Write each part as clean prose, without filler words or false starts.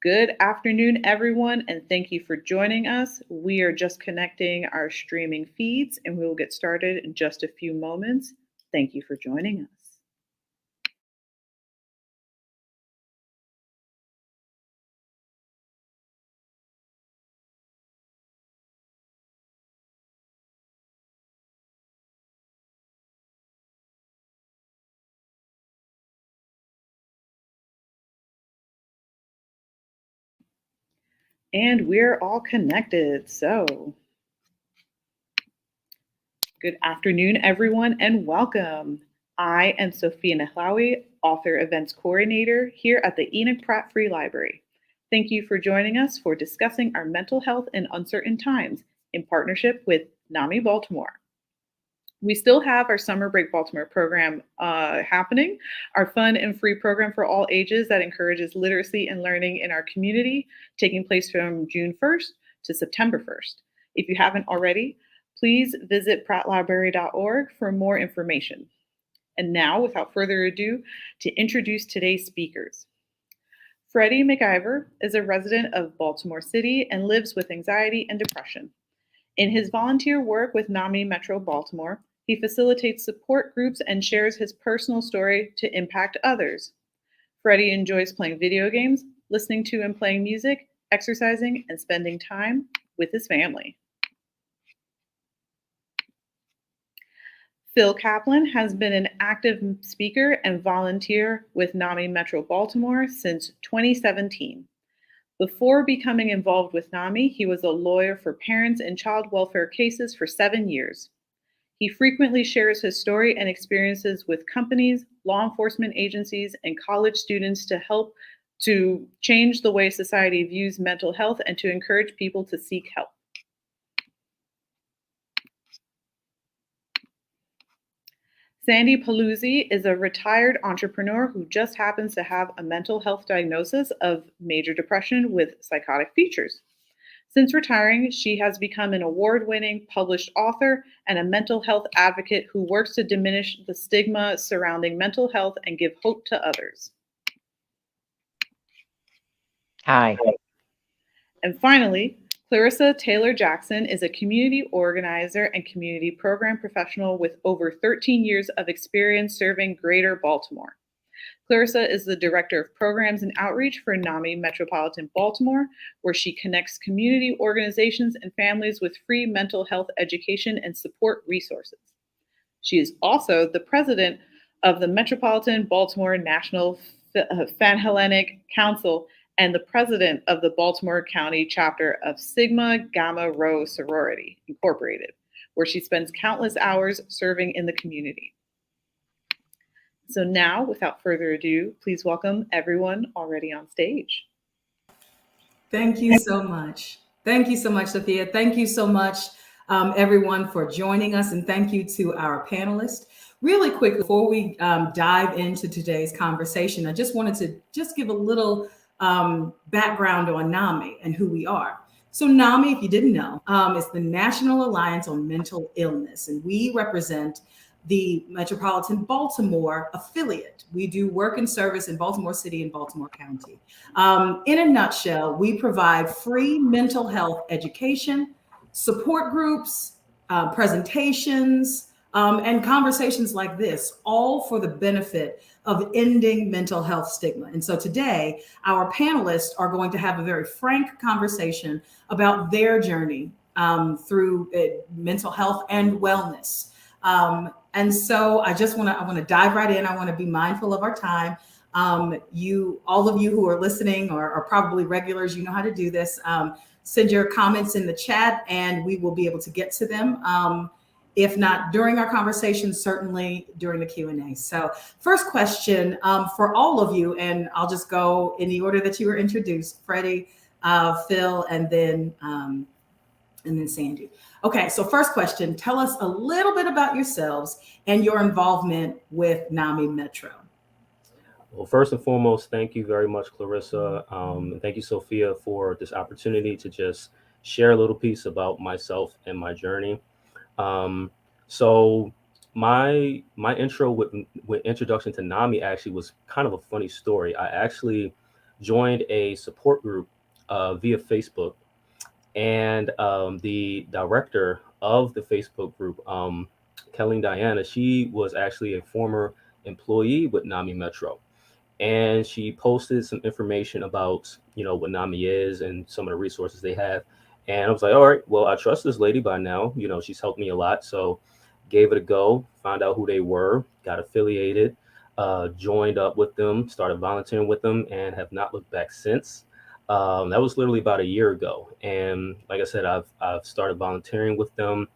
Good afternoon, everyone, and thank you for joining us. We are just connecting our streaming feeds and we will get started in just a few moments. Thank you for joining us. And we're all connected. So, good afternoon, everyone, and welcome. I am Sophia Nahlawi, author events coordinator here at the Enoch Pratt Free Library. Thank you for joining us for discussing our mental health in uncertain times in partnership with NAMI Baltimore. We still have our Summer Break Baltimore program happening, our fun and free program for all ages that encourages literacy and learning in our community, taking place from June 1st to September 1st. If you haven't already, please visit prattlibrary.org for more information. And now, without further ado, to introduce today's speakers. Freddie Mciver is a resident of Baltimore City and lives with anxiety and depression. In his volunteer work with NAMI Metro Baltimore, he facilitates support groups and shares his personal story to impact others. Freddie enjoys playing video games, listening to and playing music, exercising, and spending time with his family. Phil Kaplan has been an active speaker and volunteer with NAMI Metro Baltimore since 2017. Before becoming involved with NAMI, he was a lawyer for parents in child welfare cases for 7 years. He frequently shares his story and experiences with companies, law enforcement agencies, and college students to help to change the way society views mental health and to encourage people to seek help. Sandy Paluzzi is a retired entrepreneur who just happens to have a mental health diagnosis of major depression with psychotic features. Since retiring, she has become an award-winning published author and a mental health advocate who works to diminish the stigma surrounding mental health and give hope to others. Hi. And finally, Clarissa Taylor Jackson is a community organizer and community program professional with over 13 years of experience serving Greater Baltimore. Clarissa is the Director of Programs and Outreach for NAMI Metropolitan Baltimore, where she connects community organizations and families with free mental health education and support resources. She is also the president of the Metropolitan Baltimore National Panhellenic Council and the president of the Baltimore County chapter of Sigma Gamma Rho Sorority Incorporated, where she spends countless hours serving in the community. So now, without further ado, please welcome everyone already on stage. Thank you so much. Thank you so much, Sophia. Thank you so much, everyone, for joining us. And thank you to our panelists. Really quick, before we dive into today's conversation, I just wanted to give a little background on NAMI and who we are. So NAMI, if you didn't know, is the National Alliance on Mental Illness, and we represent the Metropolitan Baltimore affiliate. We do work and service in Baltimore City and Baltimore County. In a nutshell, we provide free mental health education, support groups, presentations, and conversations like this, all for the benefit of ending mental health stigma. And so today, our panelists are going to have a very frank conversation about their journey through mental health and wellness. And so I want to dive right in. I want to be mindful of our time. All of you who are listening are probably regulars, you know how to do this. Send your comments in the chat and we will be able to get to them. If not during our conversation, certainly during the Q&A. So first question for all of you, and I'll just go in the order that you were introduced, Freddie, Phil, and then Sandy. Okay, so first question, tell us a little bit about yourselves and your involvement with NAMI Metro. Well, first and foremost, thank you very much, Clarissa. And thank you, Sophia, for this opportunity to just share a little piece about myself and my journey. So my intro with introduction to NAMI actually was kind of a funny story. I actually joined a support group via Facebook. And the director of the Facebook group, Kelly Diana, she was actually a former employee with NAMI Metro. And she posted some information about, what NAMI is and some of the resources they have. And I was like, all right, well, I trust this lady by now. She's helped me a lot. So gave it a go, found out who they were, got affiliated, joined up with them, started volunteering with them, and have not looked back since. That was literally about a year ago. And like I said, I've started volunteering with them,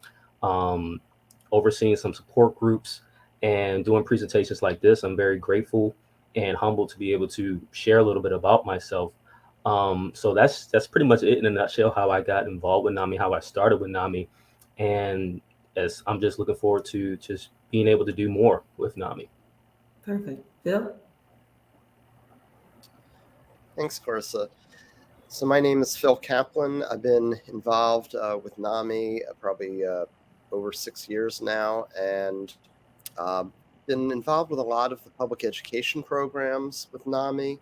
um, overseeing some support groups and doing presentations like this. I'm very grateful and humbled to be able to share a little bit about myself. So that's pretty much it in a nutshell, how I got involved with NAMI, how I started with NAMI. And as I'm just looking forward to just being able to do more with NAMI. Perfect. Bill? Thanks, Clarissa. So my name is Phil Kaplan. I've been involved with NAMI probably over 6 years now, and been involved with a lot of the public education programs with NAMI,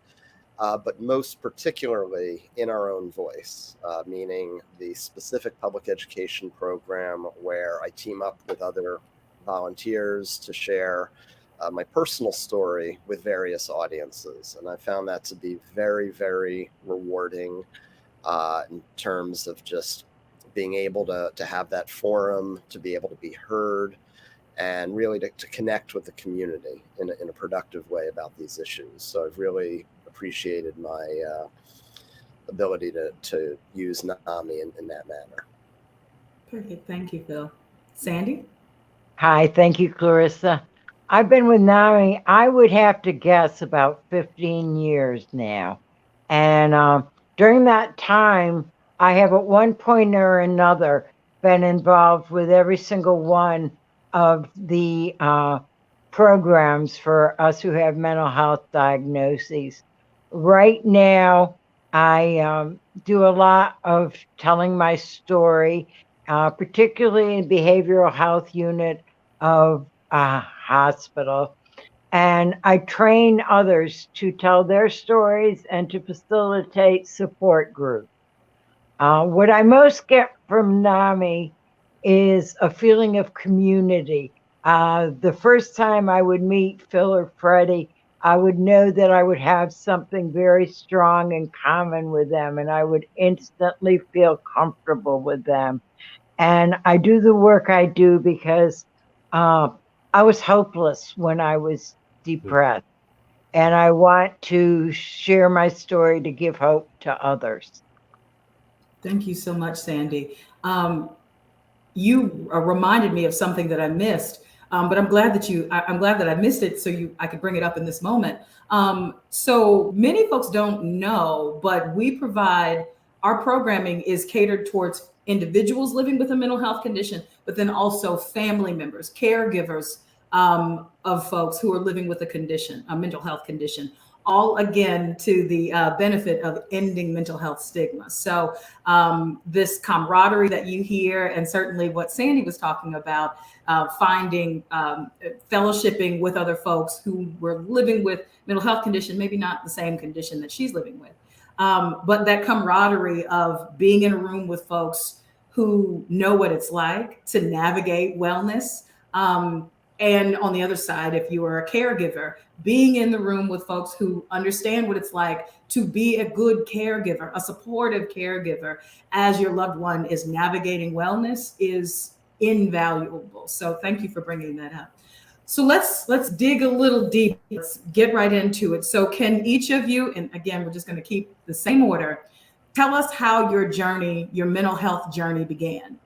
but most particularly in our own voice, meaning the specific public education program where I team up with other volunteers to share my personal story with various audiences. And I found that to be very, very rewarding in terms of just being able to have that forum, to be able to be heard, and really to connect with the community in a productive way about these issues. So I've really appreciated my ability to use NAMI in that manner. Perfect. Thank you, Phil. Sandy? Hi, thank you, Clarissa. I've been with NAMI, I would have to guess, about 15 years now. And during that time, I have at one point or another been involved with every single one of the programs for us who have mental health diagnoses. Right now, I do a lot of telling my story, particularly in behavioral health unit of a hospital. And I train others to tell their stories and to facilitate support groups. What I most get from NAMI is a feeling of community. The first time I would meet Phil or Freddie, I would know that I would have something very strong in common with them, and I would instantly feel comfortable with them. And I do the work I do because I was hopeless when I was depressed. And I want to share my story to give hope to others. Thank you so much, Sandy. You reminded me of something that I missed, but I'm glad that I missed it so I could bring it up in this moment. So many folks don't know, but our programming is catered towards individuals living with a mental health condition, but then also family members, caregivers of folks who are living with a mental health condition, all again to the benefit of ending mental health stigma. So this camaraderie that you hear, and certainly what Sandy was talking about, finding fellowshipping with other folks who were living with mental health condition, maybe not the same condition that she's living with, but that camaraderie of being in a room with folks who know what it's like to navigate wellness. And on the other side, if you are a caregiver, being in the room with folks who understand what it's like to be a good caregiver, a supportive caregiver, as your loved one is navigating wellness is invaluable. So thank you for bringing that up. So let's dig a little deep. Let's get right into it. So can each of you, and again, we're just going to keep the same order, tell us how your mental health journey began.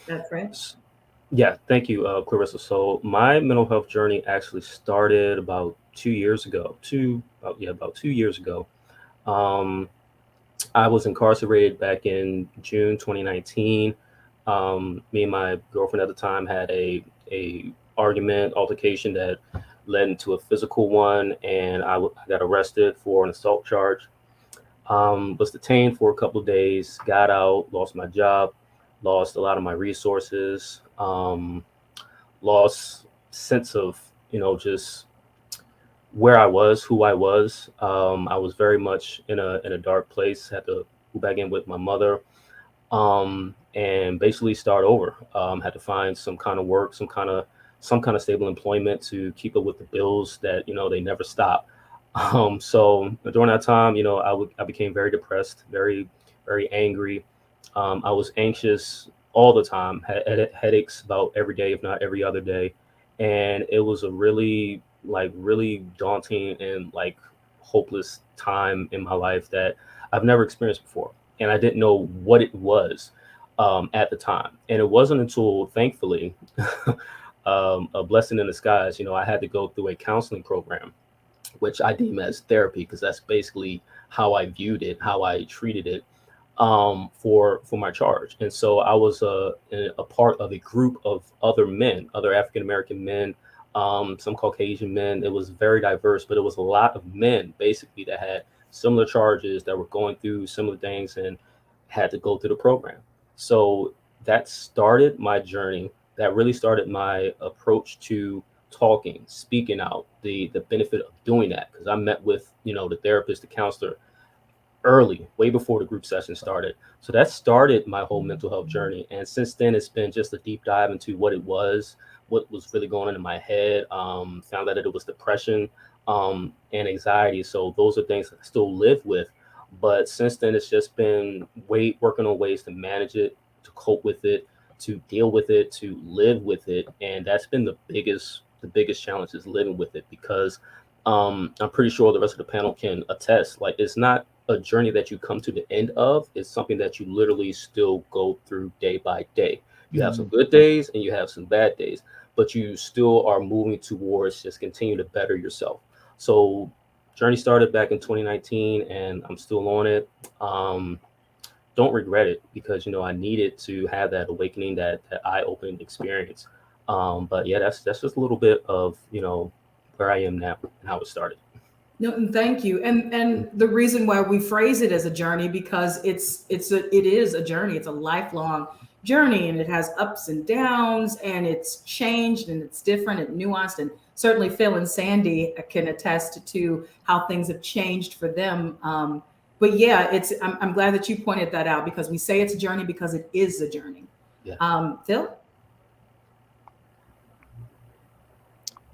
That's right. Yeah, thank you, Clarissa. So my mental health journey actually started about 2 years ago. About 2 years ago. I was incarcerated back in June 2019. Me and my girlfriend at the time had a altercation that led into a physical one, and I got arrested for an assault charge. Was detained for a couple of days, got out, lost my job, lost a lot of my resources, lost sense of, just where I was, who I was. I was very much in a dark place. Had to go back in with my mother, and basically start over. Had to find some kind of work, some kind of stable employment to keep up with the bills that they never stop. So during that time, I became very depressed, very angry. I was anxious all the time, had headaches about every day, if not every other day, and it was a really daunting and like hopeless time in my life that I've never experienced before, and I didn't know what it was at the time. And it wasn't until, thankfully, a blessing in disguise, I had to go through a counseling program, which I deem as therapy, because that's basically how I viewed it, how I treated it, for my charge. And so I was a part of a group of other men, other African American men, some Caucasian men. It was very diverse, but it was a lot of men basically that had similar charges, that were going through similar things, and had to go through the program. So that started my journey. That really started my approach to talking, speaking out, the benefit of doing that, because I met with the therapist, the counselor, early, way before the group session started. So that started my whole mental health journey. And since then, it's been just a deep dive into what it was, what was really going on in my head. Found out that it was depression, and anxiety. So those are things I still live with. But since then, it's just been working on ways to manage it, to cope with it, to deal with it, to live with it. And that's been the biggest challenge, is living with it, because I'm pretty sure the rest of the panel can attest. Like, it's not a journey that you come to the end of. It's something that you literally still go through day by day. You have some good days and you have some bad days, but you still are moving towards just continue to better yourself. So journey started back in 2019, and I'm still on it. Don't regret it, because I needed to have that awakening, that eye-opening experience. But yeah, that's just a little bit of where I am now and how it started. No, and thank you. And the reason why we phrase it as a journey, because it is a journey. It's a lifelong journey, and it has ups and downs, and it's changed, and it's different and nuanced. And certainly Phil and Sandy can attest to how things have changed for them. But yeah, I'm glad that you pointed that out, because we say it's a journey because it is a journey. Yeah. Phil?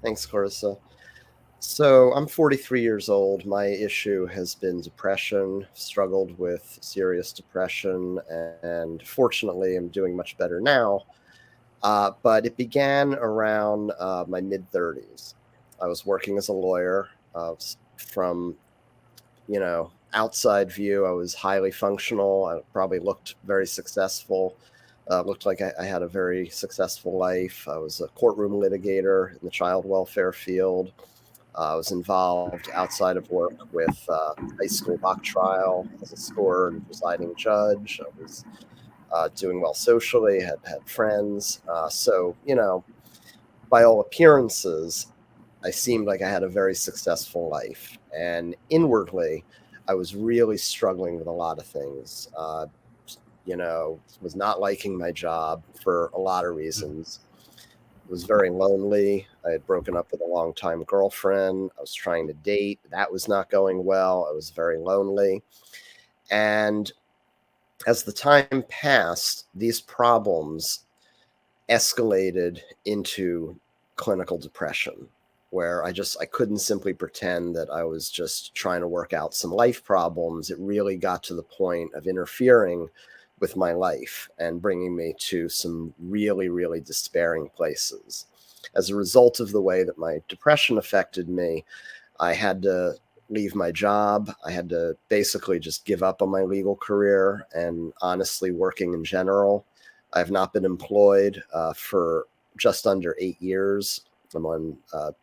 Thanks, Clarissa. So I'm 43 years old. My issue has been depression, struggled with serious depression, and fortunately I'm doing much better now. But it began around my mid 30s. I was working as a lawyer. From, outside view, I was highly functional. I probably looked very successful. Looked like I had a very successful life. I was a courtroom litigator in the child welfare field. I was involved outside of work with high school mock trial as a scorer and presiding judge. I was doing well socially, had friends. So, by all appearances, I seemed like I had a very successful life. And inwardly, I was really struggling with a lot of things. Was not liking my job for a lot of reasons. Was very lonely. I had broken up with a longtime girlfriend. I was trying to date. That was not going well. I was very lonely. And as the time passed, these problems escalated into clinical depression, where I couldn't simply pretend that I was just trying to work out some life problems. It really got to the point of interfering with my life and bringing me to some really, really despairing places. As a result of the way that my depression affected me, I had to leave my job. I had to basically just give up on my legal career and honestly working in general. I've not been employed for just under 8 years. I'm on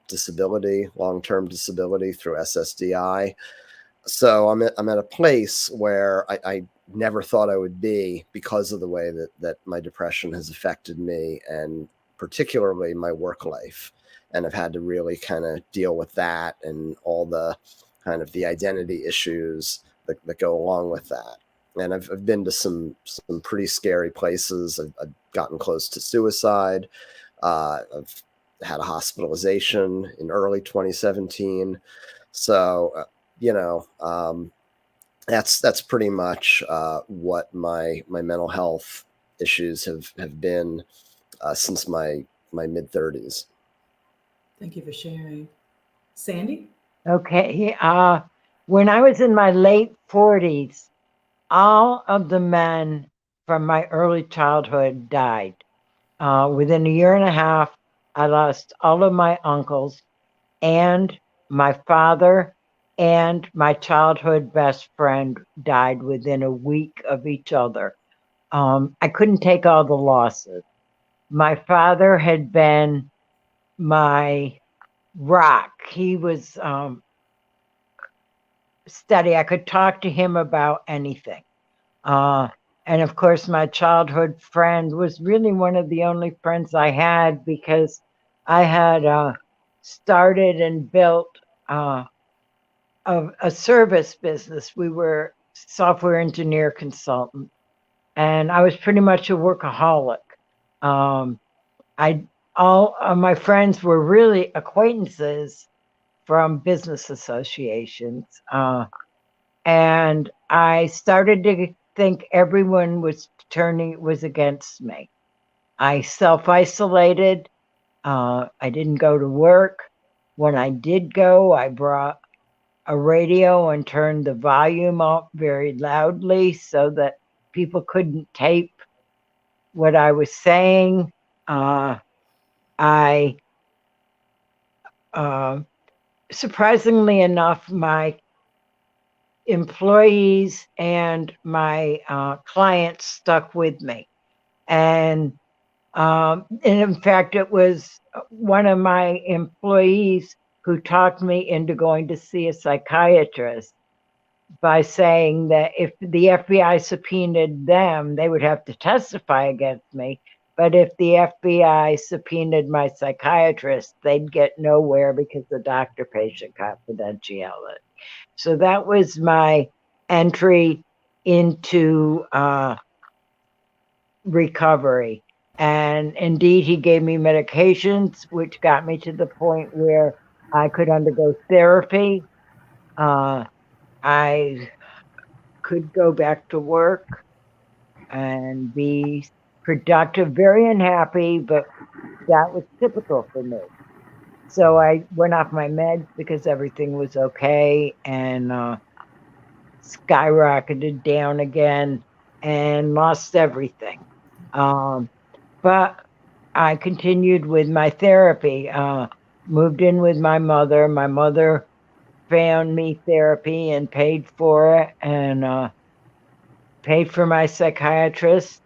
disability, long-term disability through SSDI. So I'm at a place where I never thought I would be, because of the way that my depression has affected me, and particularly my work life. And I've had to really kind of deal with that and all the kind of the identity issues that go along with that. And I've been to some pretty scary places. I've gotten close to suicide. I've had a hospitalization in early 2017. So, that's pretty much what my mental health issues have been since my mid-30s. Thank you for sharing. Sandy? Okay. When I was in my late 40s, all of the men from my early childhood died. Within a year and a half, I lost all of my uncles and my father and my childhood best friend died within a week of each other. I couldn't take all the losses. My father had been my rock. He was steady. I could talk to him about anything. And of course, my childhood friend was really one of the only friends I had because I had started and built a service business. We were software engineer consultant, and I was pretty much a workaholic. All of my friends were really acquaintances from business associations. And I started to think everyone was against me. I self-isolated. I didn't go to work. When I did go, I brought a radio and turned the volume up very loudly so that people couldn't tape what I was saying. Surprisingly enough, my employees and my clients stuck with me. And in fact, it was one of my employees who talked me into going to see a psychiatrist by saying that if the FBI subpoenaed them, they would have to testify against me. But if the FBI subpoenaed my psychiatrist, they'd get nowhere because of doctor-patient confidentiality. So that was my entry into recovery. And indeed, he gave me medications, which got me to the point where I could undergo therapy. I could go back to work and be productive, very unhappy, but that was typical for me. So I went off my meds because everything was okay and skyrocketed down again and lost everything. But I continued with my therapy, moved in with my mother. My mother found me therapy and paid for it and paid for my psychiatrist.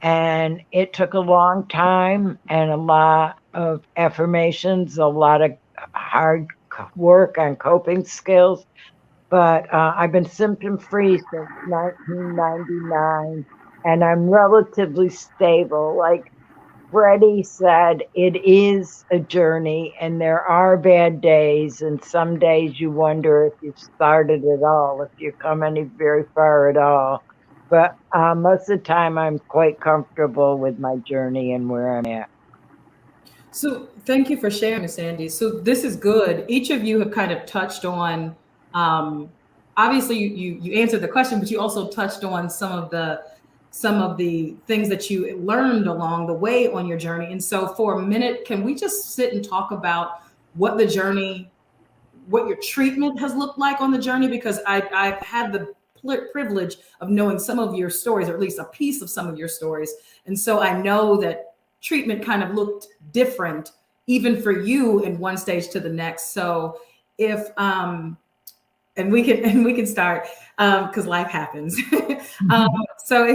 And it took a long time and a lot of affirmations, a lot of hard work on coping skills. But I've been symptom-free since 1999, and I'm relatively stable. Like Freddie said, it is a journey, and there are bad days, and some days you wonder if you've started at all, if you've come any very far at all. But most of the time, I'm quite comfortable with my journey and where I'm at. So thank you for sharing, Sandy. So this is good. Each of you have kind of touched on, obviously you answered the question, but you also touched on some of the things that you learned along the way on your journey. And so for a minute, can we just sit and talk about what your treatment has looked like on the journey? Because I've had the privilege of knowing some of your stories, or at least a piece of some of your stories. And so I know that treatment kind of looked different even for you in one stage to the next. So if and we can start because life happens. So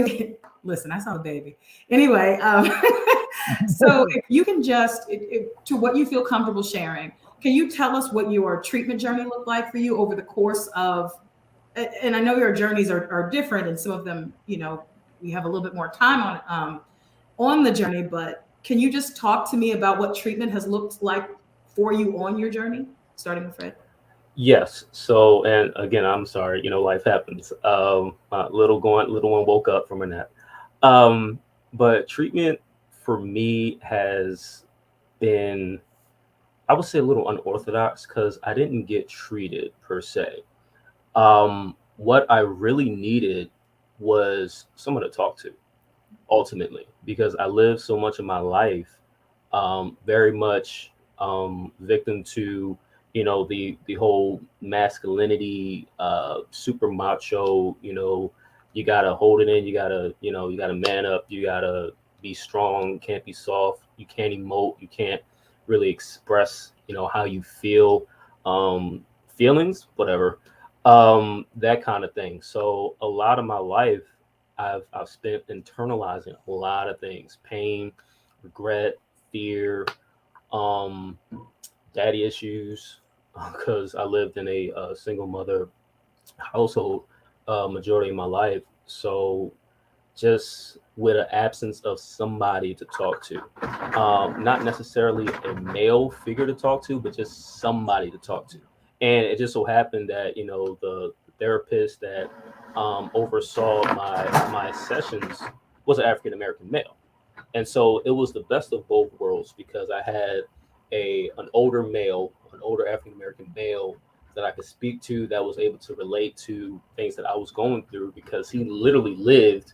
listen, I saw a baby. Anyway, so if you can just to what you feel comfortable sharing, can you tell us what your treatment journey looked like for you over the course of, and I know your journeys are different, and some of them, we have a little bit more time on the journey, but can you just talk to me about what treatment has looked like for you on your journey, starting with Fred? Yes. So, and again, I'm sorry, life happens. Little one woke up from a nap. But treatment for me has been I would say a little unorthodox because I didn't get treated per se. What I really needed was someone to talk to, ultimately, because I lived so much of my life very much victim to, the whole masculinity, super macho, you gotta hold it in, you gotta man up, you gotta be strong, can't be soft, you can't emote, you can't really express, how you feel, feelings, whatever, that kind of thing. So a lot of my life, I've spent internalizing a lot of things: pain, regret, fear, um, daddy issues, because I lived in a single mother household majority of my life. So just with an absence of somebody to talk to, not necessarily a male figure to talk to, but just somebody to talk to. And it just so happened that the therapist that oversaw my sessions was an African American male, and so it was the best of both worlds because I had an older male, an older African American male that I could speak to, that was able to relate to things that I was going through, because he literally lived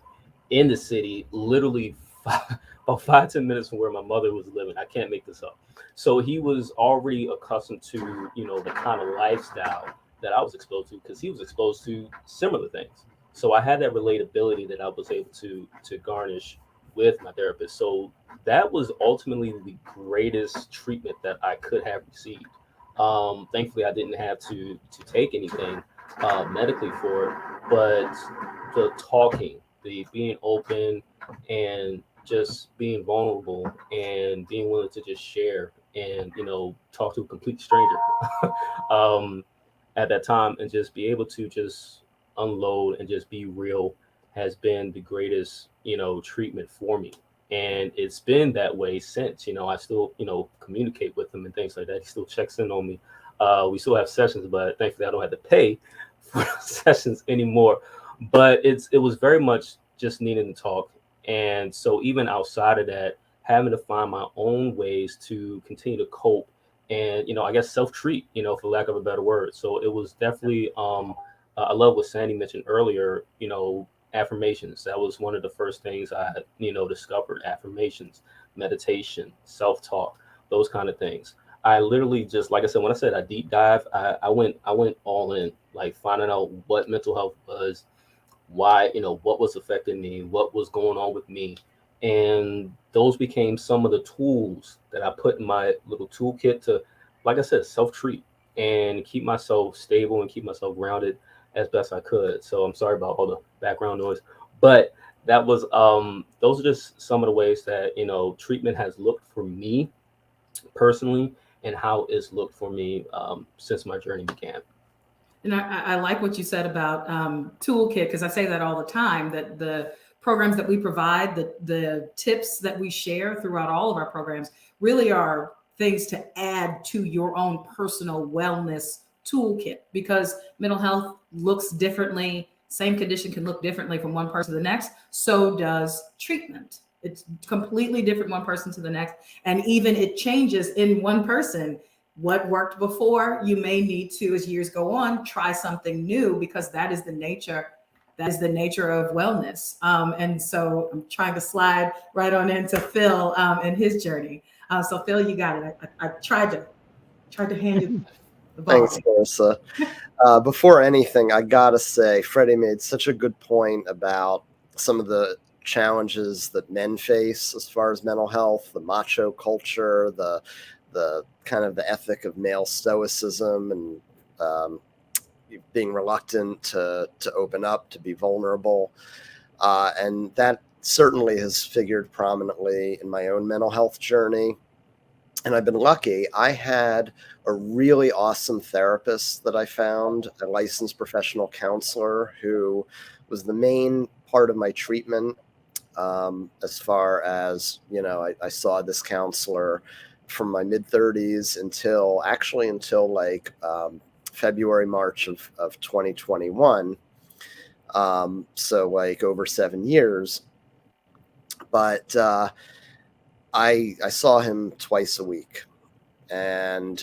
in the city, literally about 5-10 minutes from where my mother was living. I can't make this up. So he was already accustomed to, the kind of lifestyle that I was exposed to, because he was exposed to similar things. So I had that relatability that I was able to garnish with my therapist. So that was ultimately the greatest treatment that I could have received. Thankfully, I didn't have to take anything medically for it, but the talking, the being open, and just being vulnerable and being willing to just share and talk to a complete stranger um, at that time, and just be able to just unload and just be real, has been the greatest treatment for me. And it's been that way since. I still communicate with him and things like that. He still checks in on me. We still have sessions, but thankfully I don't have to pay for sessions anymore. But it was very much just needing to talk. And so even outside of that, having to find my own ways to continue to cope and I guess self-treat, for lack of a better word. So it was definitely I love what Sandy mentioned earlier, affirmations. That was one of the first things I discovered: affirmations, meditation, self-talk, those kind of things. I literally just, like I said, when I said I deep dive, I went all in, like finding out what mental health was, why, what was affecting me, what was going on with me. And those became some of the tools that I put in my little toolkit to, like I said, self-treat and keep myself stable and keep myself grounded as best I could. So I'm sorry about all the background noise, but that was those are just some of the ways that treatment has looked for me personally, and how it's looked for me since my journey began. And I like what you said about toolkit, because I say that all the time, that the programs that we provide, the tips that we share throughout all of our programs really are things to add to your own personal wellness toolkit, because mental health looks differently. Same condition can look differently from one person to the next. So does treatment. It's completely different one person to the next. And even it changes in one person. What worked before, you may need to, as years go on, try something new, because that is the nature of wellness. And so I'm trying to slide right on into Phil and his journey. So Phil, you got it. I tried to hand you the ball. Thanks, Clarissa. Before anything, I gotta say, Freddie made such a good point about some of the challenges that men face as far as mental health, the macho culture, the kind of the ethic of male stoicism, and being reluctant to open up, to be vulnerable. And that certainly has figured prominently in my own mental health journey. And I've been lucky. I had a really awesome therapist that I found, a licensed professional counselor, who was the main part of my treatment. As far as, I saw this counselor from my mid-30s until like February, March of 2021. So like over 7 years. But I saw him twice a week. And,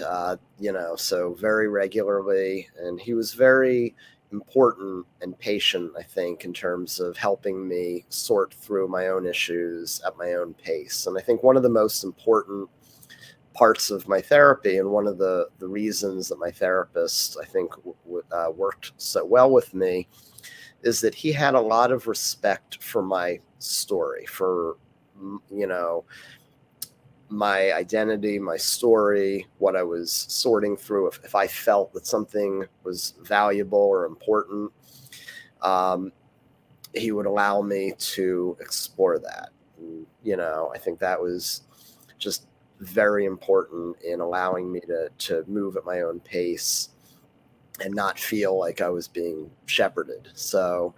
so very regularly. And he was very important and patient, I think, in terms of helping me sort through my own issues at my own pace. And I think one of the most important parts of my therapy, and one of the reasons that my therapist, I think, worked so well with me, is that he had a lot of respect for my story, for, my identity, my story, what I was sorting through. If I felt that something was valuable or important, he would allow me to explore that. And, I think that was just very important in allowing me to move at my own pace and not feel like I was being shepherded. So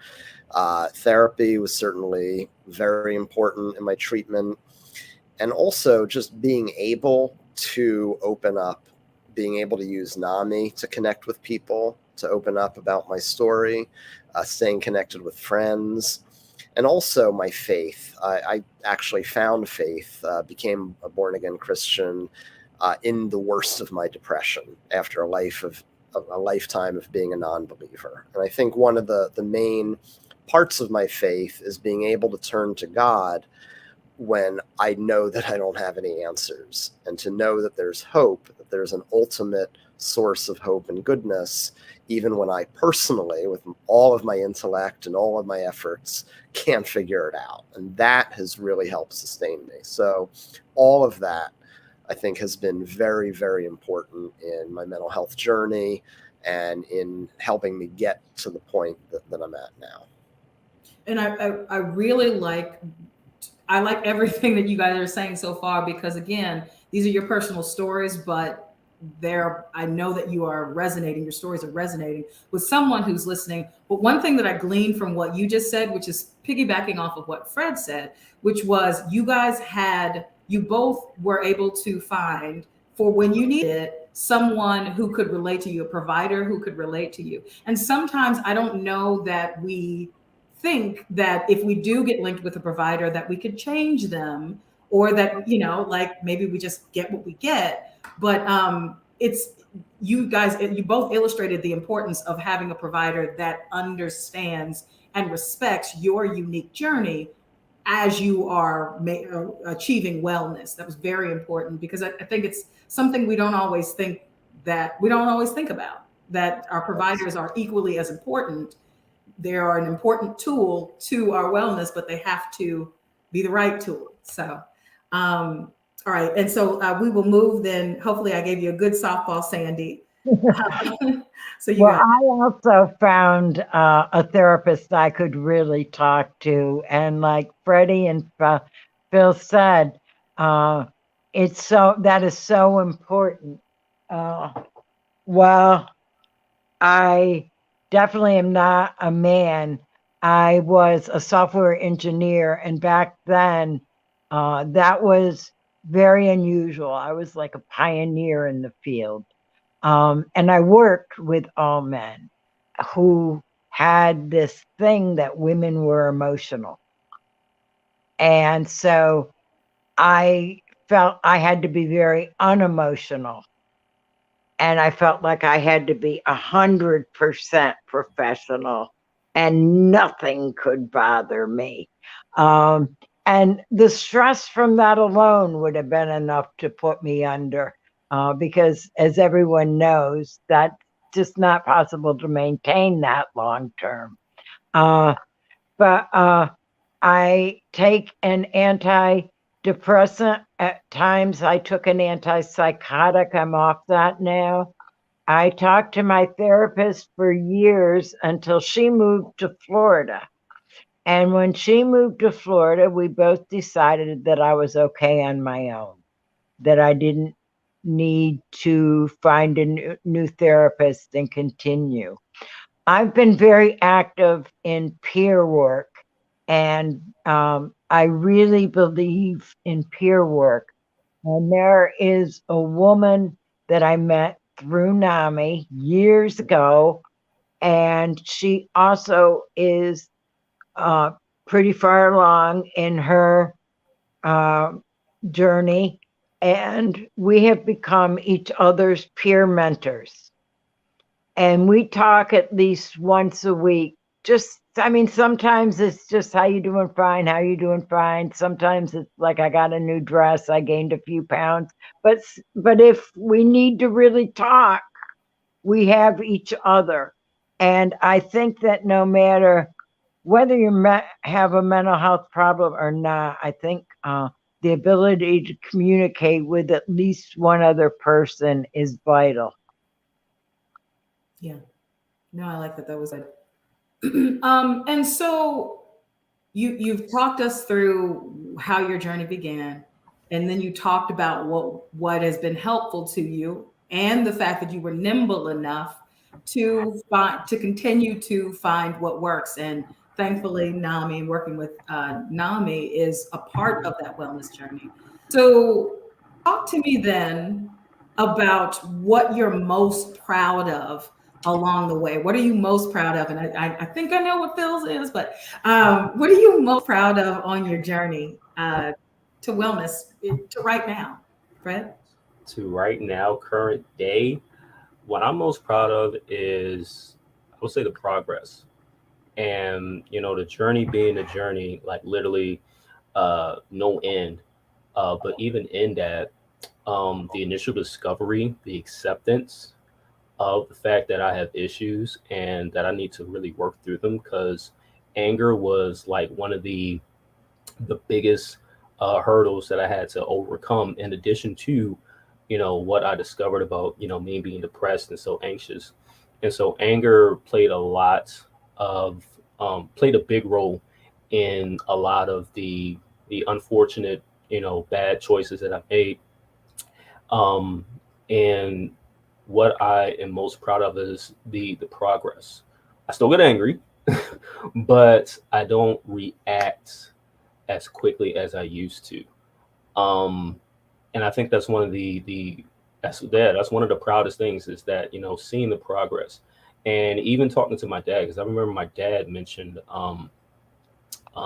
therapy was certainly very important in my treatment. And also just being able to open up, being able to use NAMI to connect with people, to open up about my story, staying connected with friends, and also my faith. I actually found faith, became a born-again Christian in the worst of my depression after a lifetime of being a non-believer. And I think one of the main parts of my faith is being able to turn to God when I know that I don't have any answers, and to know that there's hope, that there's an ultimate source of hope and goodness, even when I personally, with all of my intellect and all of my efforts, can't figure it out. And that has really helped sustain me. So all of that, I think, has been very, very important in my mental health journey and in helping me get to the point that I'm at now. And I really like everything that you guys are saying so far, because again, these are your personal stories, but I know that your stories are resonating with someone who's listening. But one thing that I gleaned from what you just said, which is piggybacking off of what Fred said, which was you both were able to find, for when you needed, someone who could relate to you, a provider who could relate to you. And sometimes I don't know that we think that if we do get linked with a provider that we could change them, or that, like maybe we just get what we get. But it's you guys, you both illustrated the importance of having a provider that understands and respects your unique journey as you are achieving wellness. That was very important, because I think it's something we don't always think about, that our providers are equally as important. They are an important tool to our wellness, but they have to be the right tool. So, all right. And so we will move then. Hopefully I gave you a good softball, Sandy. So I also found a therapist I could really talk to. And like Freddie and Phil said, that is so important. Well, I definitely am not a man. I was a software engineer, and back then that was very unusual. I was like a pioneer in the field. And I worked with all men who had this thing that women were emotional. And so I felt I had to be very unemotional. And I felt like I had to be 100% professional, and nothing could bother me. And the stress from that alone would have been enough to put me under, because as everyone knows, that's just not possible to maintain that long term. But I take an antidepressant. At times I took an antipsychotic. I'm off that now. I talked to my therapist for years until she moved to Florida. And when she moved to Florida, we both decided that I was okay on my own, that I didn't need to find a new therapist and continue. I've been very active in peer work, and I really believe in peer work. And there is a woman that I met through NAMI years ago, and she also is pretty far along in her journey. and we have become each other's peer mentors. And we talk at least once a week. Just, I mean, sometimes it's just, how you doing? Fine. How you doing? Fine. Sometimes it's like, I got a new dress, I gained a few pounds. But if we need to really talk, we have each other. And I think that no matter whether you have a mental health problem or not, I think the ability to communicate with at least one other person is vital. Yeah. No, I like that. That was it. And so you've talked us through how your journey began, and then you talked about what has been helpful to you, and the fact that you were nimble enough to continue to find what works. And thankfully, NAMI, working with NAMI, is a part of that wellness journey. So talk to me then about what you're most proud of along the way. What are you most proud of? And I think I know what Phil's is, but what are you most proud of on your journey to wellness to right now, Fred? To right now, current day, what I'm most proud of is, I would say, the progress. And, the journey being a journey, like literally no end. But even in that, the initial discovery, the acceptance of the fact that I have issues and that I need to really work through them, because anger was like one of the biggest hurdles that I had to overcome, in addition to, what I discovered about, me being depressed and so anxious. And so anger played played a big role in a lot of the unfortunate, bad choices that I made. And what I am most proud of is the progress. I still get angry, but I don't react as quickly as I used to. And I think that's one of that's one of the proudest things, is that, seeing the progress. And even talking to my dad, because I remember my dad mentioned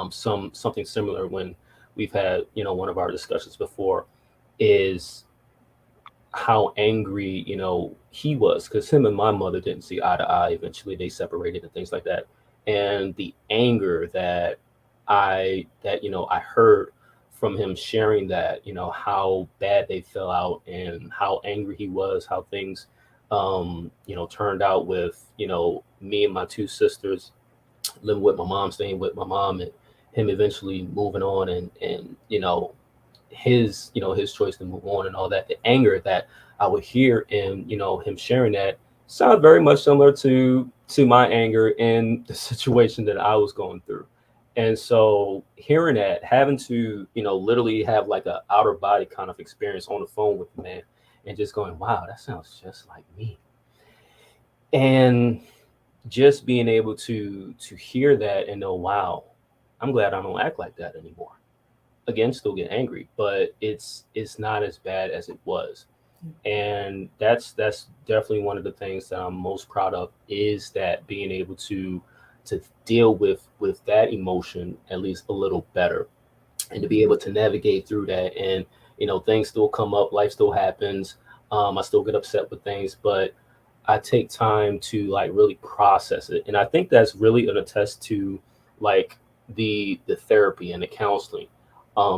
something similar when we've had, one of our discussions before, is how angry, he was, because him and my mother didn't see eye to eye. Eventually they separated and things like that. And the anger that I heard from him sharing that, how bad they fell out and how angry he was, how things turned out with, me and my two sisters living with my mom, staying with my mom, and him eventually moving on, and his choice to move on and all that. The anger that I would hear in, him sharing that sounded very much similar to my anger in the situation that I was going through. And so hearing that, having to, literally have like a outer body kind of experience on the phone with the man, and just going, wow, that sounds just like me. And just being able to hear that and know, wow, I'm glad I don't act like that anymore. Again, still get angry, but it's not as bad as it was. And that's definitely one of the things that I'm most proud of, is that being able to deal with that emotion at least a little better, and to be able to navigate through that. And things still come up, life still happens. I still get upset with things, but I take time to like really process it. And I think that's really an attest to like the therapy and the counseling,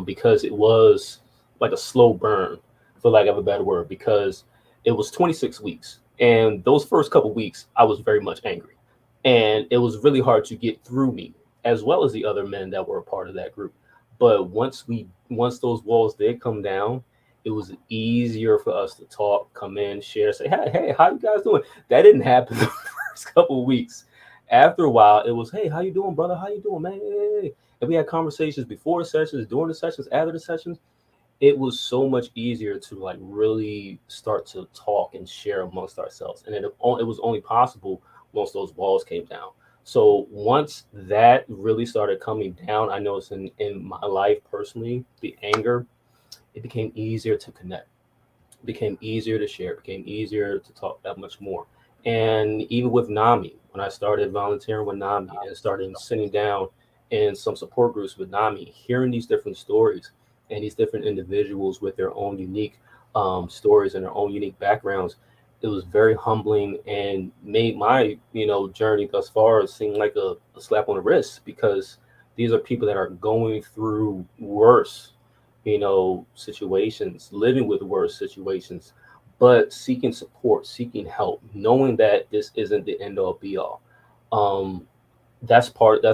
because it was like a slow burn, for lack of a better word, because it was 26 weeks. And those first couple weeks, I was very much angry. And it was really hard to get through me, as well as the other men that were a part of that group. But once those walls did come down, it was easier for us to talk, come in, share, say, hey, how you guys doing? That didn't happen the first couple of weeks. After a while, it was, hey, how you doing, brother? How you doing, man? Hey. And we had conversations before the sessions, during the sessions, after the sessions. It was so much easier to like really start to talk and share amongst ourselves. And it was only possible once those walls came down. So once that really started coming down, I noticed in my life personally, the anger, it became easier to connect. It became easier to share. It became easier to talk that much more. And even with NAMI, when I started volunteering with NAMI and started sitting down in some support groups with NAMI, hearing these different stories, and these different individuals with their own unique stories and their own unique backgrounds, it was very humbling and made my, journey thus far seem like a slap on the wrist, because these are people that are going through worse, situations, living with worse situations, but seeking support, seeking help, knowing that this isn't the end all be all. Um, that's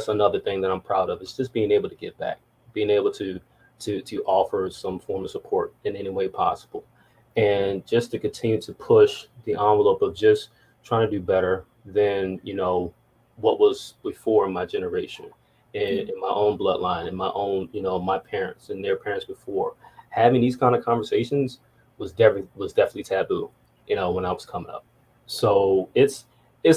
another thing that I'm proud of. It's just being able to give back, being able to offer some form of support in any way possible, and just to continue to push the envelope of just trying to do better than what was before in my generation, in my own bloodline, in my own my parents and their parents before. Having these kind of conversations was definitely taboo, when I was coming up. So it's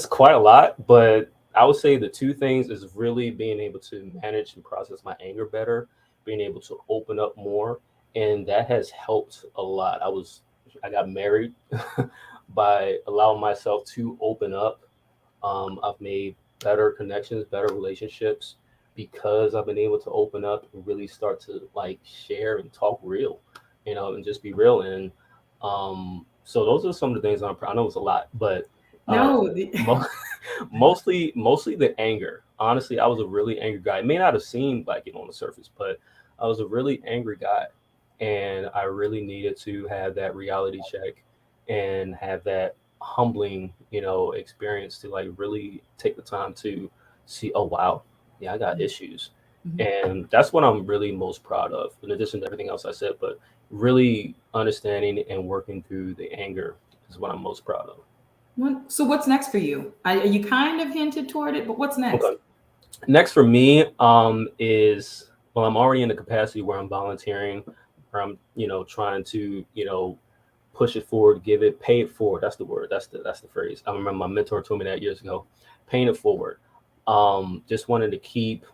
quite a lot, but I would say the two things is really being able to manage and process my anger better, being able to open up more, and that has helped a lot. I got married by allowing myself to open up. I've made better connections, better relationships, because I've been able to open up and really start to like share and talk real, and just be real. And so those are some of the things I know it's a lot, but No, mo- mostly the anger. Honestly, I was a really angry guy. It may not have seemed like it on the surface, but I was a really angry guy, and I really needed to have that reality check and have that humbling, experience to like really take the time to see, oh wow, yeah, I got issues. And that's what I'm really most proud of, in addition to everything else I said. But really understanding and working through the anger is what I'm most proud of. So what's next for you? You kind of hinted toward it, but what's next? Okay. Next for me is, well, I'm already in the capacity where I'm volunteering, where I'm trying to push it forward, give it, pay it forward. That's the word. That's the phrase. I remember my mentor told me that years ago. Paying it forward. Just wanted to keep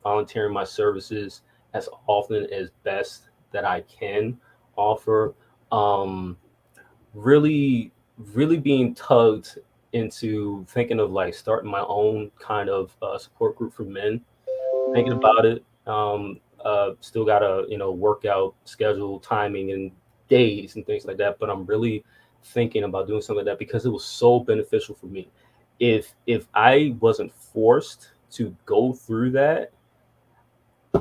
volunteering my services as often as best that I can offer. Um, really being tugged into thinking of like starting my own kind of support group for men, thinking about it. Still got a workout schedule, timing, and days and things like that. But I'm really thinking about doing something like that because it was so beneficial for me. If I wasn't forced to go through that,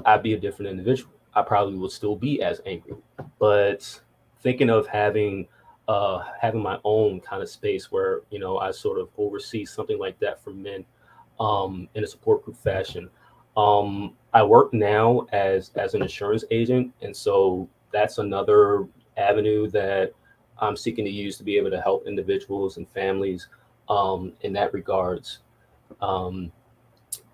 I'd be a different individual. I probably would still be as angry. But thinking of having my own kind of space where I sort of oversee something like that for men, in a support group fashion. I work now as an insurance agent, and so that's another avenue that I'm seeking to use to be able to help individuals and families in that regards. Um,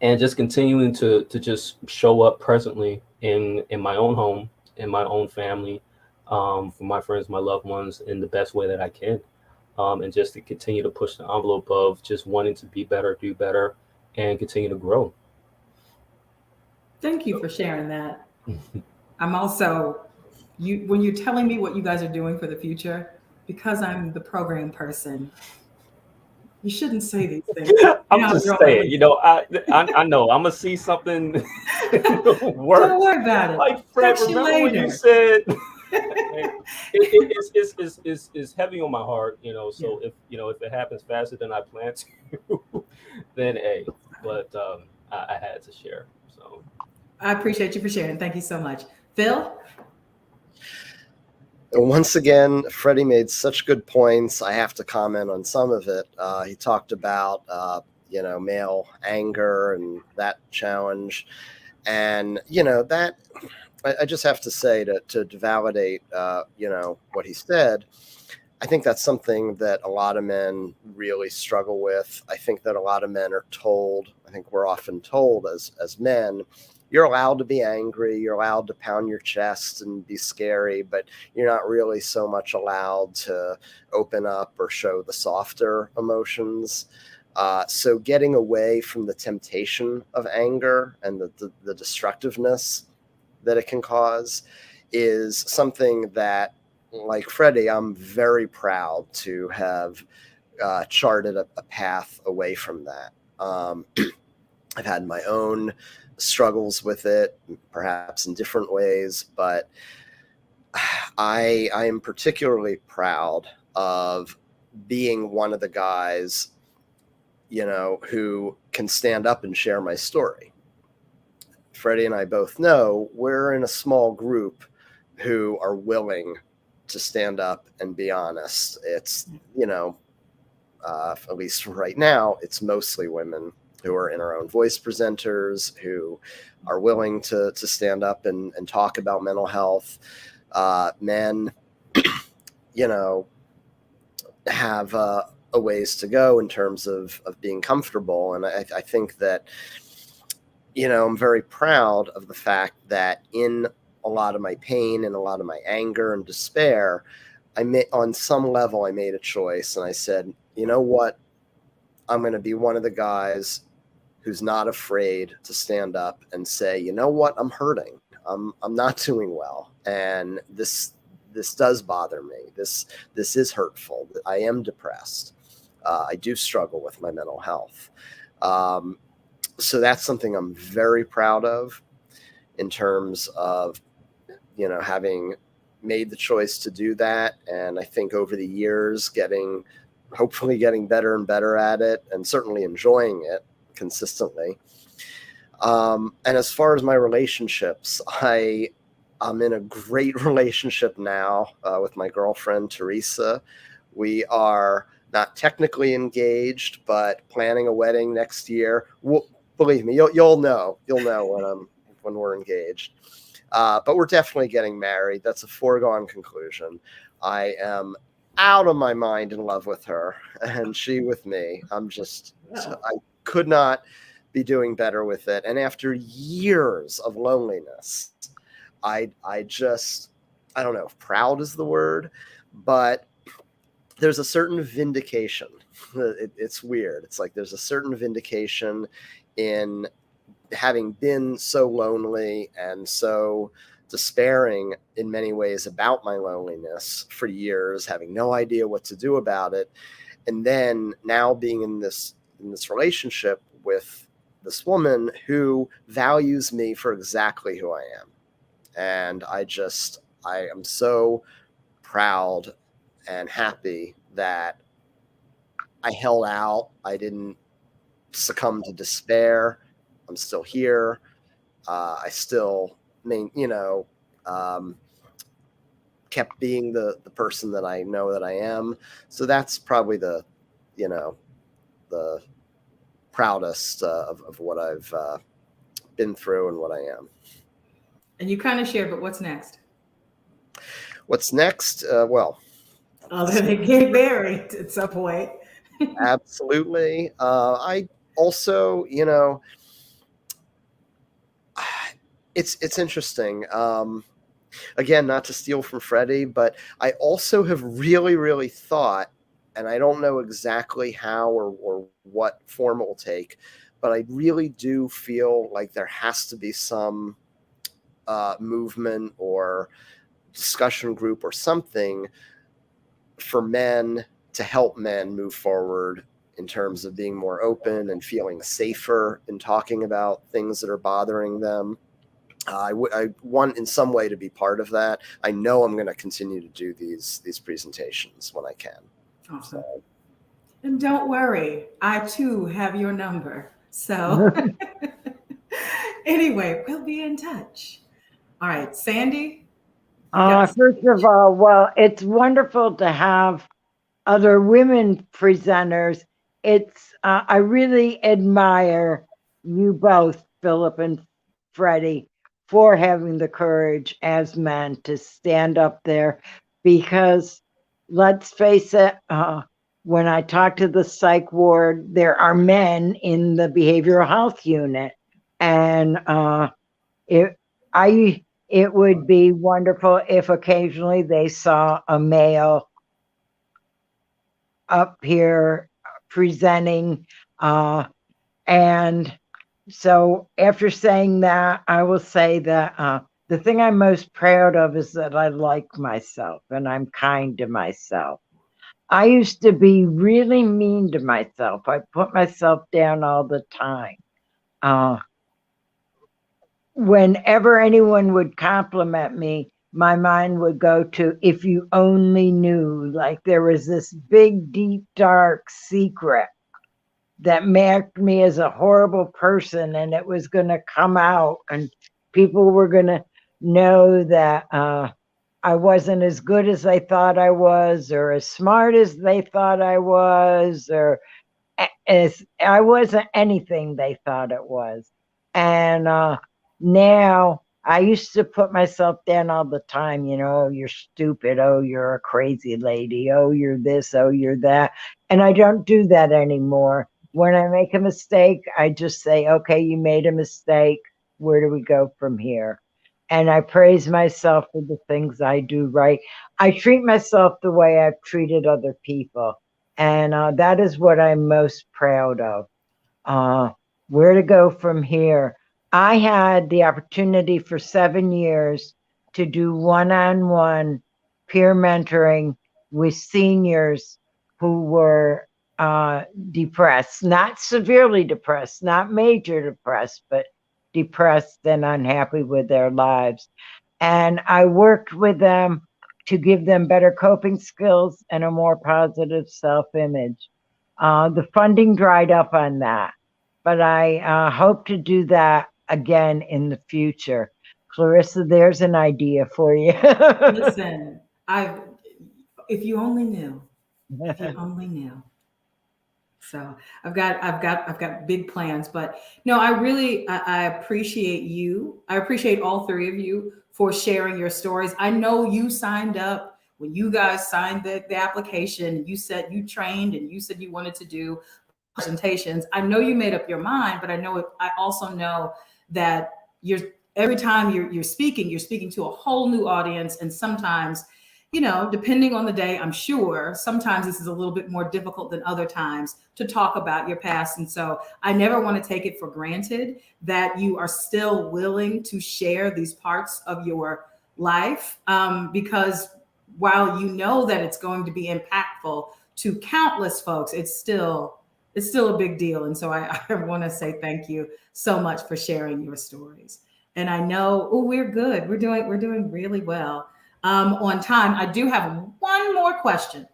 and just continuing to just show up presently in my own home, in my own family, for my friends, my loved ones, in the best way that I can, and just to continue to push the envelope of just wanting to be better, do better, and continue to grow. Thank you for sharing that. I'm also, when you're telling me what you guys are doing for the future, because I'm the program person, you shouldn't say these things. I'm just saying, I know I'm gonna see something worse. Don't worry about it. Like Fred, Text you remember when you later. said it's heavy on my heart, So if it happens faster than I plan to, then A. But I had to share. So I appreciate you for sharing. Thank you so much, Phil. Once again, Freddie made such good points. I have to comment on some of it. He talked about, male anger and that challenge. And, that I just have to say to validate, what he said. I think that's something that a lot of men really struggle with. I think that a lot of men are told, I think we're often told as men, you're allowed to be angry, you're allowed to pound your chest and be scary, but you're not really so much allowed to open up or show the softer emotions. So getting away from the temptation of anger and the destructiveness that it can cause is something that, like Freddie, I'm very proud to have charted a path away from that. I've had my own struggles with it, perhaps in different ways, but I am particularly proud of being one of the guys, who can stand up and share my story. Freddie and I both know we're in a small group who are willing to stand up and be honest. It's, at least right now, it's mostly women who are in our own voice presenters, who are willing to stand up and talk about mental health. Men, have a ways to go in terms of being comfortable. And I think that, I'm very proud of the fact that in a lot of my pain and a lot of my anger and despair, on some level, I made a choice and I said, you know what? I'm going to be one of the guys who's not afraid to stand up and say, you know what? I'm hurting. I'm not doing well. And this does bother me. This is hurtful. I am depressed. I do struggle with my mental health. So that's something I'm very proud of in terms of, having made the choice to do that. And I think over the years, hopefully getting better and better at it, and certainly enjoying it consistently. And as far as my relationships, I'm in a great relationship now with my girlfriend, Clarissa. We are not technically engaged, but planning a wedding next year. Believe me, you'll know when we're engaged. But we're definitely getting married. That's a foregone conclusion. I am out of my mind in love with her, and she with me. I could not be doing better with it. And after years of loneliness, I don't know if proud is the word, but there's a certain vindication. It's weird. It's like there's a certain vindication in having been so lonely and so despairing in many ways about my loneliness for years, having no idea what to do about it. And then now being in this relationship with this woman who values me for exactly who I am. And I am so proud and happy that I held out. I didn't succumb to despair. I'm still here. I still, kept being the person that I know that I am. So that's probably the proudest of what I've been through and what I am. And you kind of shared, but what's next? What's next? Other than get married at some point. Absolutely. I also, it's interesting. Again, not to steal from Freddie, but I also have really, really thought, and I don't know exactly how or what form it will take, but I really do feel like there has to be some movement or discussion group or something for men to help men move forward in terms of being more open and feeling safer in talking about things that are bothering them. I want in some way to be part of that. I know I'm going to continue to do these presentations when I can. Awesome. So. And don't worry, I too have your number. So anyway, we'll be in touch. All right, Sandy? First of all, well, it's wonderful to have other women presenters. I really admire you both, Philip and Freddie, for having the courage as men to stand up there, because let's face it, when I talk to the psych ward, there are men in the behavioral health unit, and it would be wonderful if occasionally they saw a male up here presenting. And so after saying that, I will say that the thing I'm most proud of is that I like myself and I'm kind to myself. I used to be really mean to myself. I put myself down all the time. whenever anyone would compliment me, my mind would go to, if you only knew, like there was this big, deep, dark secret that marked me as a horrible person, and it was going to come out, and people were going to know that I wasn't as good as they thought I was, or as smart as they thought I was, or as I wasn't anything they thought it was. And now I used to put myself down all the time, you know, oh, you're stupid. Oh, you're a crazy lady. Oh, you're this. Oh, you're that. And I don't do that anymore. When I make a mistake, I just say, okay, you made a mistake. Where do we go from here? And I praise myself for the things I do right. I treat myself the way I've treated other people. And that is what I'm most proud of. Where to go from here? I had the opportunity for 7 years to do one-on-one peer mentoring with seniors who were depressed, not severely depressed, not major depressed, but depressed and unhappy with their lives. And I worked with them to give them better coping skills and a more positive self-image. The funding dried up on that, but I hope to do that again in the future. Clarissa, there's an idea for you. Listen, if you only knew, if you only knew. So I've got big plans, but no, I appreciate you. I appreciate all three of you for sharing your stories. I know you signed up when you guys signed the application. You said you trained and you said you wanted to do presentations. I know you made up your mind, but I also know that every time you're speaking to a whole new audience, and sometimes, you know, depending on the day, I'm sure sometimes this is a little bit more difficult than other times to talk about your past. And so I never want to take it for granted that you are still willing to share these parts of your life, because while you know that it's going to be impactful to countless folks, it's still a big deal. And so I want to say thank you so much for sharing your stories. And I know, we're good. We're doing really well. On time. I do have one more question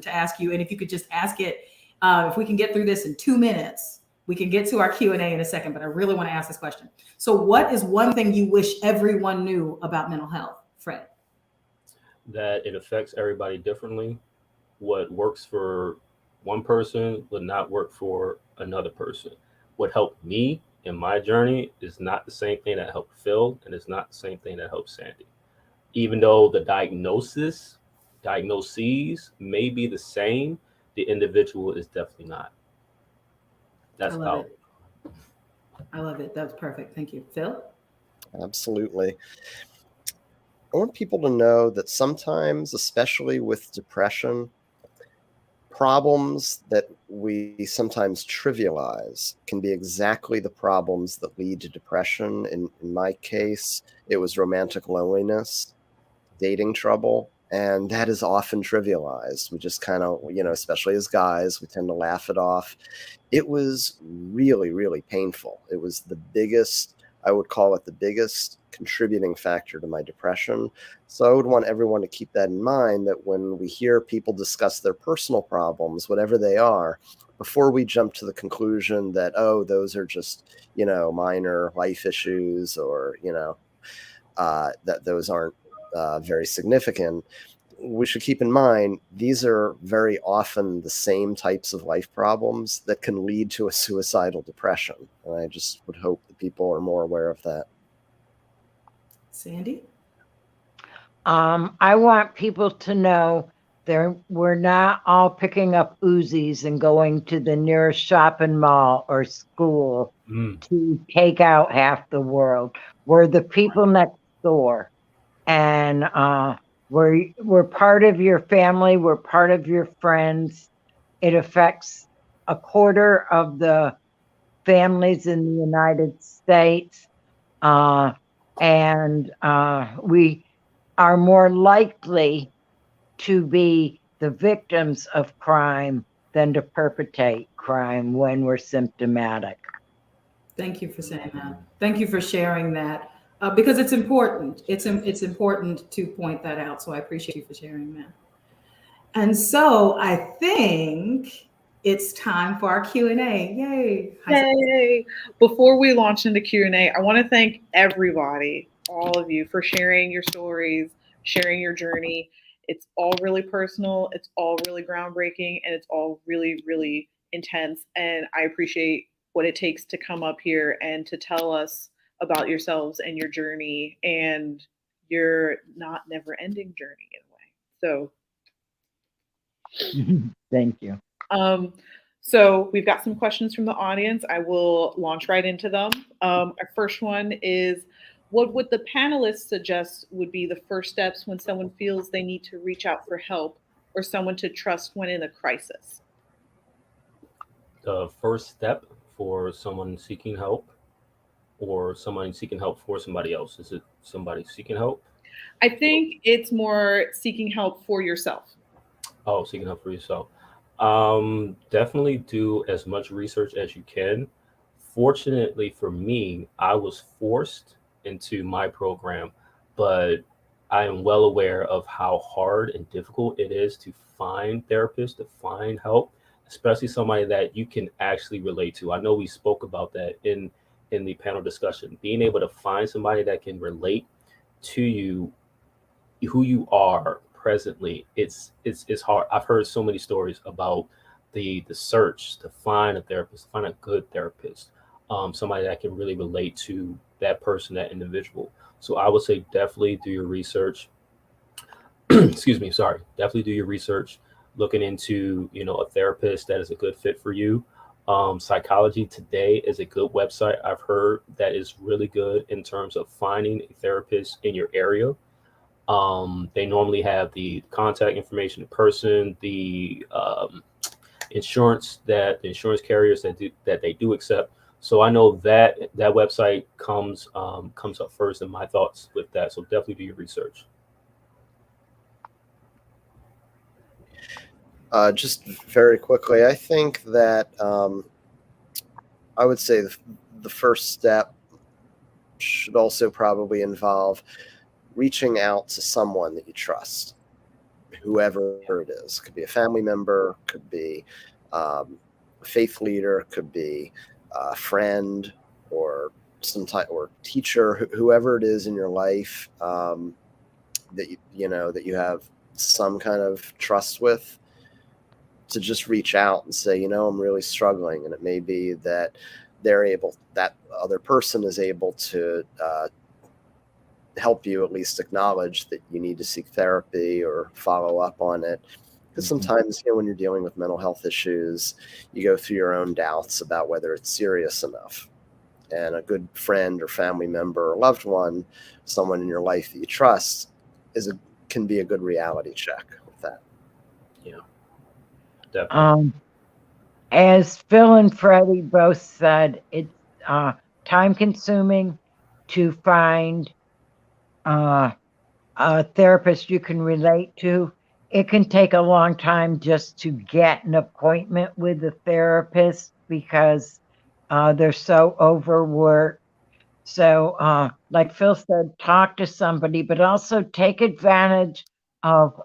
to ask you. And if you could just ask it, if we can get through this in 2 minutes, we can get to our Q&A in a second, but I really want to ask this question. So what is one thing you wish everyone knew about mental health, Fred? That it affects everybody differently. What works for one person would not work for another person. What helped me in my journey is not the same thing that helped Phil, and it's not the same thing that helped Sandy. Even though the diagnoses may be the same, the individual is definitely not. That's powerful. I love it. That's perfect. Thank you. Phil? Absolutely. I want people to know that sometimes, especially with depression, problems that we sometimes trivialize can be exactly the problems that lead to depression. In my case, it was romantic loneliness, dating trouble, and that is often trivialized. We just kind of, you know, especially as guys, we tend to laugh it off. It was really, really painful. It was I would call it the biggest contributing factor to my depression. So I would want everyone to keep that in mind, that when we hear people discuss their personal problems, whatever they are, before we jump to the conclusion that, oh, those are just, you know, minor life issues, or, you know, that those aren't very significant, we should keep in mind these are very often the same types of life problems that can lead to a suicidal depression. And I just would hope that people are more aware of that. Sandy? I want people to know we're not all picking up Uzis and going to the nearest shopping mall or school to take out half the world. We're the people next door. And we're part of your family. We're part of your friends. It affects 1/4 of the families in the United States. And we are more likely to be the victims of crime than to perpetrate crime when we're symptomatic. Thank you for saying that. Thank you for sharing that, because it's important. It's important to point that out. So I appreciate you for sharing that. And so I think it's time for our Q&A. Yay. Yay! Before we launch into Q&A, I want to thank everybody, all of you, for sharing your stories, sharing your journey. It's all really personal, it's all really groundbreaking, and it's all really, really intense. And I appreciate what it takes to come up here and to tell us about yourselves and your journey and your not never-ending journey in a way. So Thank you. So we've got some questions from the audience. I will launch right into them. Our first one is, what would the panelists suggest would be the first steps when someone feels they need to reach out for help or someone to trust when in a crisis? The first step for someone seeking help, or someone seeking help for somebody else? Is it somebody seeking help? I think it's more seeking help for yourself. Oh, seeking help for yourself. Definitely do as much research as you can. Fortunately for me, I was forced into my program, but I am well aware of how hard and difficult it is to find therapists, to find help, especially somebody that you can actually relate to. I know we spoke about that in the panel discussion. Being able to find somebody that can relate to you, who you are presently, it's hard. I've heard so many stories about the search to find a therapist, to find a good therapist, somebody that can really relate to that person, that individual. So I would say definitely do your research. Excuse me, sorry. Definitely do your research, looking into a therapist that is a good fit for you. Psychology Today is a good website. I've heard that is really good in terms of finding a therapist in your area. They normally have the contact information in person, the insurance carriers that they do accept. So I know that website comes up first in my thoughts with that. So definitely do your research. Just very quickly, I think that I would say the first step should also probably involve reaching out to someone that you trust, whoever it is. Could be a family member, could be a faith leader, could be a friend or some type or teacher, whoever it is in your life that you have some kind of trust with, to just reach out and say, I'm really struggling. And it may be that that other person is able to help you at least acknowledge that you need to seek therapy or follow up on it. Because sometimes, when you're dealing with mental health issues, you go through your own doubts about whether it's serious enough. And a good friend or family member or loved one, someone in your life that you trust, can be a good reality check with that. Yeah, definitely. As Phil and Freddie both said, it's time consuming to find a therapist you can relate to. It can take a long time just to get an appointment with a therapist because they're so overworked. So, like Phil said, talk to somebody, but also take advantage of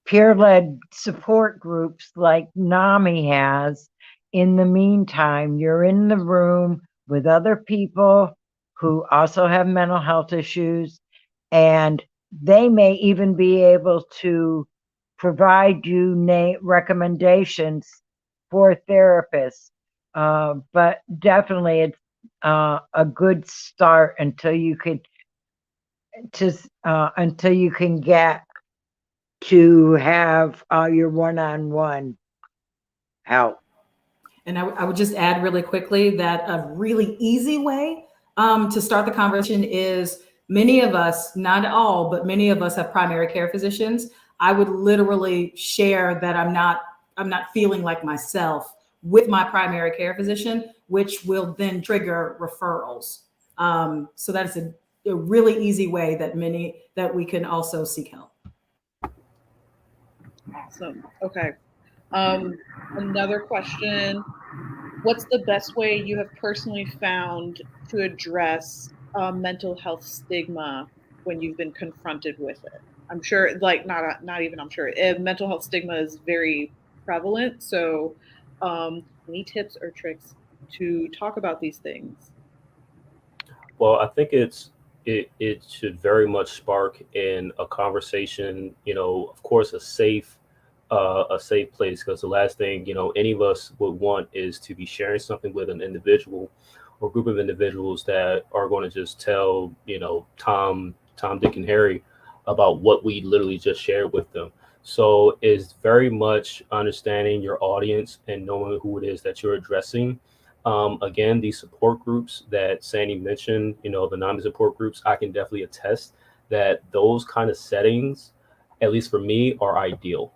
peer-led support groups like NAMI has. In the meantime, you're in the room with other people who also have mental health issues, and they may even be able to provide you recommendations for therapists. But definitely it's a good start until you can get to have your one-on-one help. And I would just add really quickly that a really easy way to start the conversation is, many of us, not all, but many of us have primary care physicians. I would literally share that I'm not feeling like myself with my primary care physician, which will then trigger referrals. So that's a really easy way that we can also seek help. Awesome. Okay. Another question. what's the best way you have personally found to address mental health stigma when you've been confronted with it? I'm sure, like, not even I'm sure, mental health stigma is very prevalent. So, any tips or tricks to talk about these things? Well, I think it should very much spark in a conversation. Of course, a safe place, because the last thing any of us would want is to be sharing something with an individual or group of individuals that are going to just tell Tom, Dick, and Harry about what we literally just shared with them. So it's very much understanding your audience and knowing who it is that you're addressing. Again, these support groups that Sandy mentioned, the NAMI support groups, I can definitely attest that those kind of settings, at least for me, are ideal,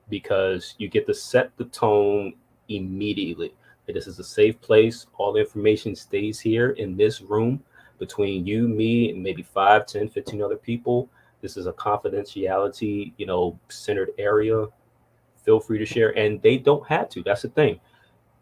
because you get to set the tone immediately. That this is a safe place. All the information stays here in this room between you, me, and maybe 5, 10, 15 other people. This is a confidentiality, centered area. Feel free to share. And they don't have to. That's the thing.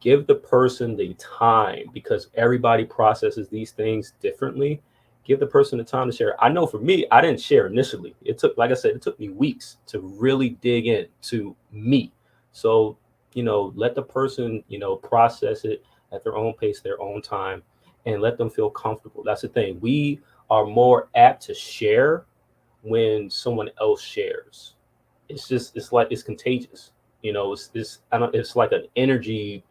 Give the person the time, because everybody processes these things differently. Give the person the time to share. I know for me, I didn't share initially. It took, like I said, it took me weeks to really dig in to me. So, let the person, process it at their own pace, their own time, and let them feel comfortable. That's the thing. We are more apt to share when someone else shares. It's like it's contagious. It's like an energy,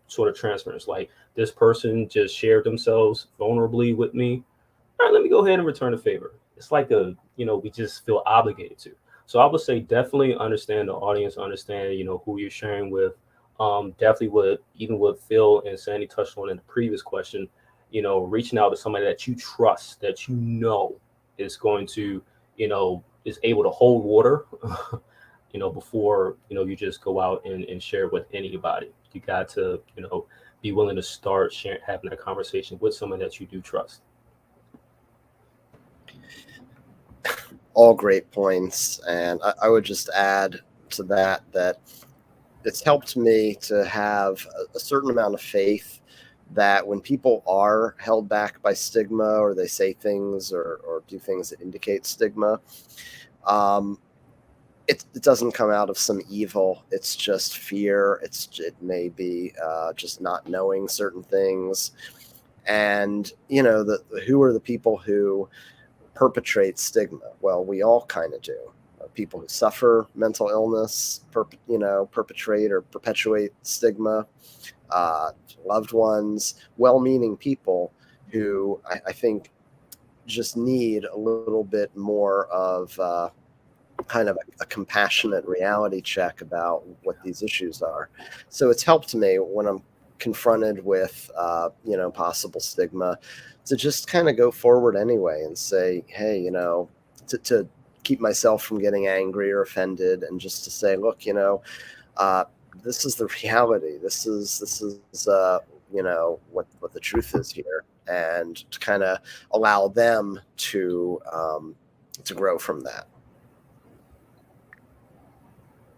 sort of transference. Like, this person just shared themselves vulnerably with me. All right, let me go ahead and return the favor. It's like we just feel obligated to. So I would say definitely understand the audience, understand, who you're sharing with. Definitely what Phil and Sandy touched on in the previous question, reaching out to somebody that you trust, that is going to, is able to hold water, before, you just go out and share with anybody. You got to, be willing to start having that conversation with someone that you do trust. All great points. And I would just add to that it's helped me to have a certain amount of faith that when people are held back by stigma, or they say things or do things that indicate stigma, it doesn't come out of some evil. It's just fear. It may be just not knowing certain things. And, who are the people who perpetrate stigma? Well, we all kind of do. People who suffer mental illness, perpetrate or perpetuate stigma. Loved ones, well-meaning people who I think just need a little bit more of kind of a compassionate reality check about what these issues are. So it's helped me when I'm confronted with, possible stigma, to just kind of go forward anyway and say, hey, to keep myself from getting angry or offended, and just to say, look, this is the reality. This is what the truth is here, and to kind of allow them to grow from that.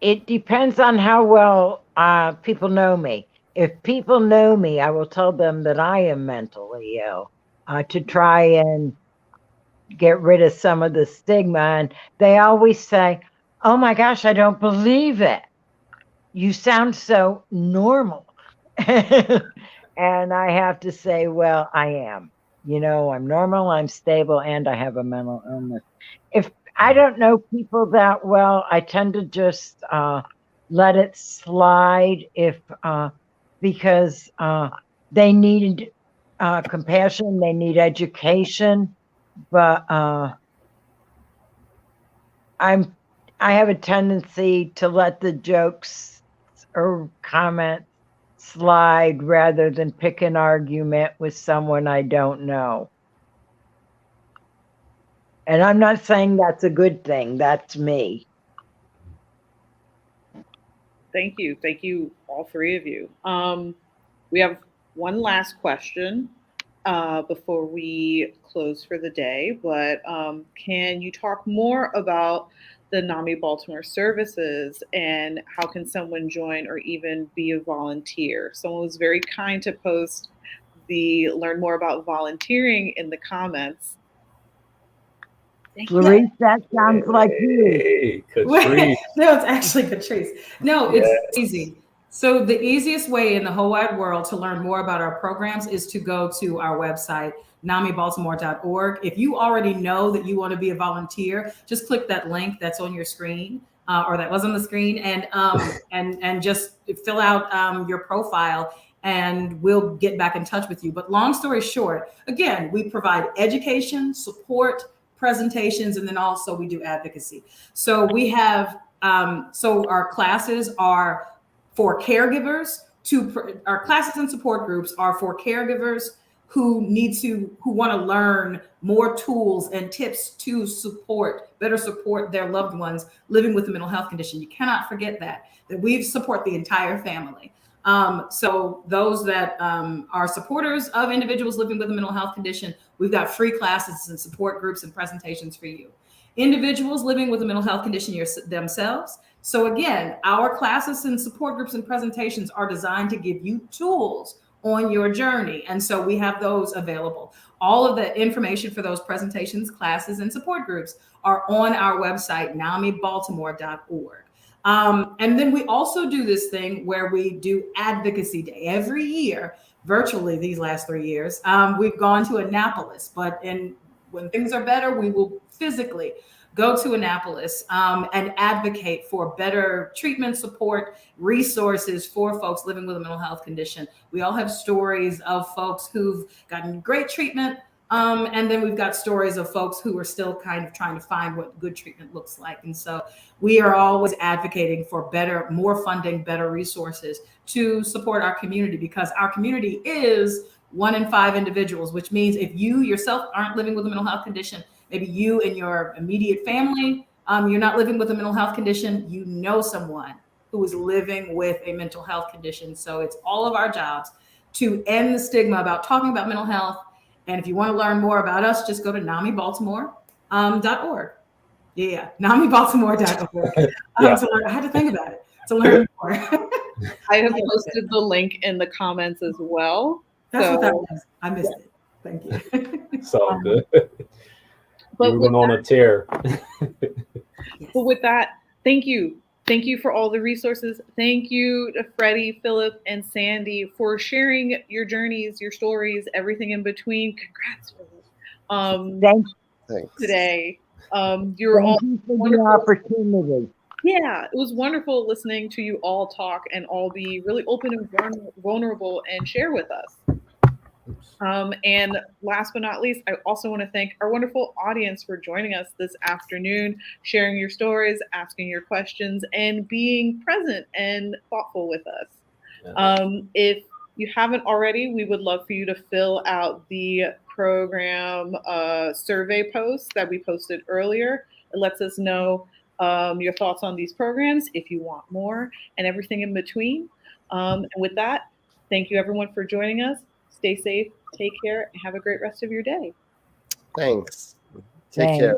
It depends on how well people know me. If people know me, I will tell them that I am mentally ill, to try and get rid of some of the stigma. And they always say, oh my gosh, I don't believe it. You sound so normal. And I have to say, well, I am. I'm normal, I'm stable, and I have a mental illness. If I don't know people that well, I tend to just let it slide because they need compassion, they need education, but I have a tendency to let the jokes or comments slide rather than pick an argument with someone I don't know. And I'm not saying that's a good thing. That's me. Thank you. Thank you, all three of you. We have one last question before we close for the day, but can you talk more about the NAMI Baltimore services and how can someone join or even be a volunteer. Someone was very kind to post the learn more about volunteering in the comments. Clarissa, that sounds like you. Hey, Catrice. No, it's actually Patrice. No, it's Yes. easy. So the easiest way in the whole wide world to learn more about our programs is to go to our website, namibaltimore.org. If you already know that you want to be a volunteer, just click that link that's on your screen, or that was on the screen, and just fill out your profile, and we'll get back in touch with you. But long story short, again, we provide education, support, presentations, and then also we do advocacy. So we have, so our classes are for caregivers. Our classes and support groups are for caregivers who want to learn more tools and tips to better support their loved ones living with a mental health condition. You cannot forget that we support the entire family. So those that are supporters of individuals living with a mental health condition, we've got free classes and support groups and presentations for you. Individuals living with a mental health condition themselves. So again, our classes and support groups and presentations are designed to give you tools on your journey. And so we have those available. All of the information for those presentations, classes, and support groups are on our website, namibaltimore.org. And then we also do this thing where we do Advocacy Day every year, virtually these last 3 years. We've gone to Annapolis, but when things are better, we will physically go to Annapolis and advocate for better treatment, support, resources for folks living with a mental health condition. We all have stories of folks who've gotten great treatment, and then we've got stories of folks who are still kind of trying to find what good treatment looks like. And so we are always advocating for more funding, better resources to support our community, because our community is 1 in 5 individuals, which means if you yourself aren't living with a mental health condition, maybe you and your immediate family, you're not living with a mental health condition, you know someone who is living with a mental health condition. So it's all of our jobs to end the stigma about talking about mental health. And if you want to learn more about us, just go to namibaltimore.org. Yeah, namibaltimore.org. Yeah. I had to think about it to learn more. I have posted the link in the comments as well. That's what that was. I missed it. Thank you. It's all good. But Moving on a tear. Yes. But with that, thank you. Thank you for all the resources. Thank you to Freddie, Philip, and Sandy for sharing your journeys, your stories, everything in between. Congrats, Philip. Thanks. Today. You're all Thank you for wonderful. the opportunity. Yeah, it was wonderful listening to you all talk and all be really open and vulnerable and share with us. And last but not least, I also want to thank our wonderful audience for joining us this afternoon, sharing your stories, asking your questions, and being present and thoughtful with us. If you haven't already, we would love for you to fill out the program survey post that we posted earlier. It lets us know your thoughts on these programs, if you want more, and everything in between. And with that, thank you everyone for joining us. Stay safe, take care, and have a great rest of your day. Thanks. Take care.